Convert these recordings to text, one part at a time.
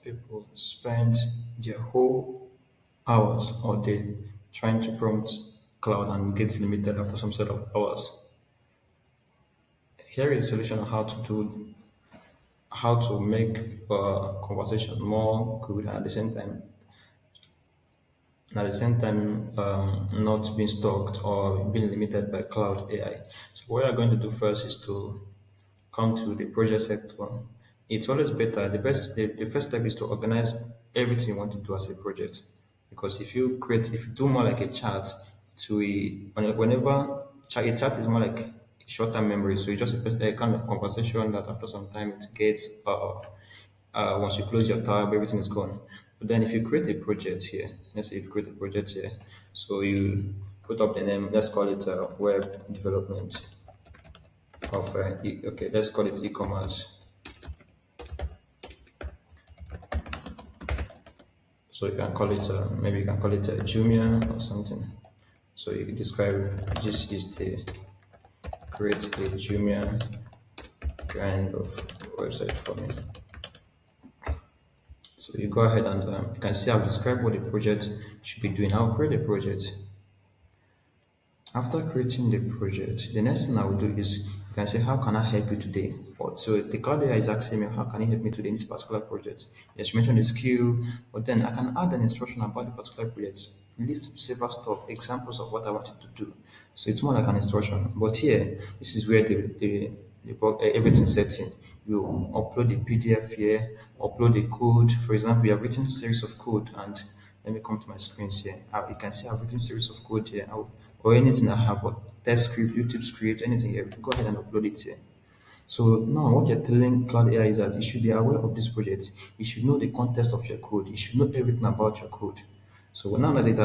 people spend their whole hours or day trying to prompt Cloud and get limited after some set of hours. Here is a solution on how to make conversation more good and at the same time not being stalked or being limited by cloud AI. So what we are going to do first is to come to the project sector. It's always better. The first step is to organize everything you want to do as a project. Because if you do more like a chart, to a chart is more like a short-term memory. So it's just a kind of conversation that after some time it gets once you close your tab, everything is gone. But then if you create a project here, let's say you create a project here, so you put up the name, let's call it web development okay, let's call it e-commerce. So you can call it, maybe you can call it Jumia or something. So you describe this is the create a Jumia kind of website for me. So you go ahead and you can see I've described what the project should be doing. I'll create a project. After creating the project, the next thing I will do is you can say, how can I help you today? So the cloud AI is asking me, how can you help me today in this particular project? Yes, you mentioned the skill, but then I can add an instruction about the particular project, list several stuff, examples of what I wanted to do. So it's more like an instruction. But here, this is where everything sets in. You upload the PDF here, upload the code. For example, you have written a series of code and let me come to my screens here. You can see I've written series of code here. Or anything I have, or test script, YouTube script, anything here. Go ahead and upload it here. So now what you're telling Cloud AI is that you should be aware of this project. You should know the context of your code. You should know everything about your code. So now that it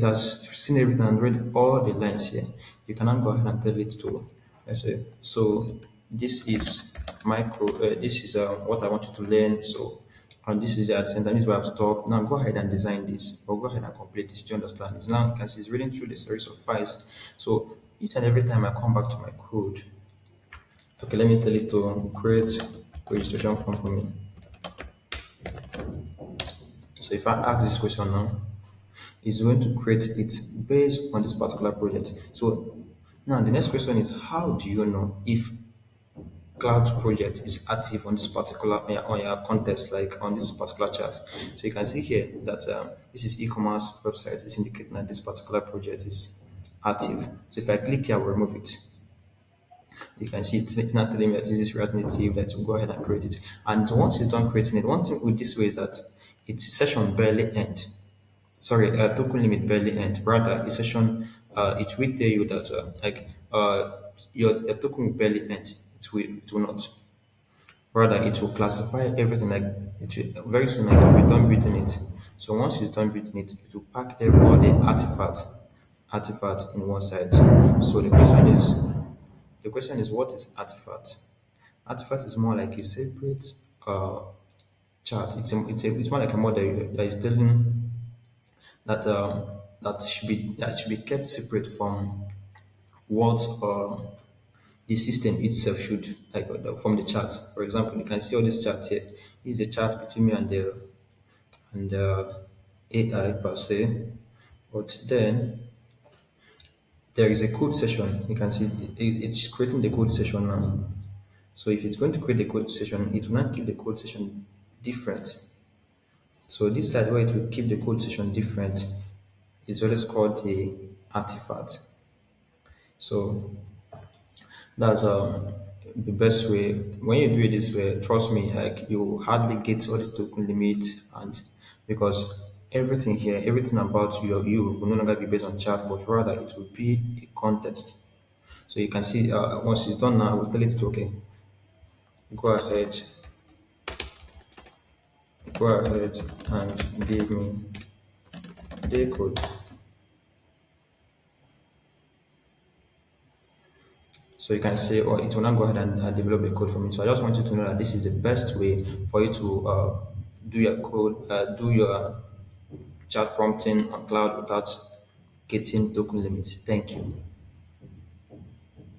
has seen everything and read all the lines here, you can now go ahead and tell it to, let's say, so this is my code, this is what I want you to learn. So, and this is at the same time, this is where I've stopped. Now go ahead and design this, or go ahead and complete this. Do you understand? It's now, you can see it's reading through the series of files. So each and every time I come back to my code, okay, let me tell it to create registration form for me. So if I ask this question now, it's going to create it based on this particular project. So now the next question is, how do you know if cloud project is active on this particular on your context, like on this particular chart? So you can see here that this is e-commerce website. It's indicating that this particular project is active. So if I click here, I will remove it. You can see it's not telling me that this is React Native, that will go ahead and create it. And once it's done creating it, one thing with this way is that its session barely end. Sorry, token limit barely end. Rather, the session it will tell you that your token will barely end. It will not. Rather, it will classify everything like very soon it will be done building it. So once it's done building it, it will pack all the artifacts in one side. So the question is what is artifact? Artifact is more like a separate uh, chart. It's more like a model that is telling that that should be kept separate from what the system itself should, like from the chart. For example, you can see all this chart here. This is the chart between me and the AI per se. But then there is a code session. You can see it's creating the code session now. So if it's going to create the code session, it will not keep the code session different. So this side where it will keep the code session different is always called the artifact. So that's the best way. When you do it this way, trust me, like you hardly get all this token limit, and because everything here, everything about you will no longer be based on chat, but rather it will be a context. So you can see once it's done now, I will tell it to okay, go ahead, go ahead and give me the code. So you can say, or it will not go ahead and develop the code for me. So I just want you to know that this is the best way for you to do your code, do your chat prompting on cloud without getting token limits. Thank you.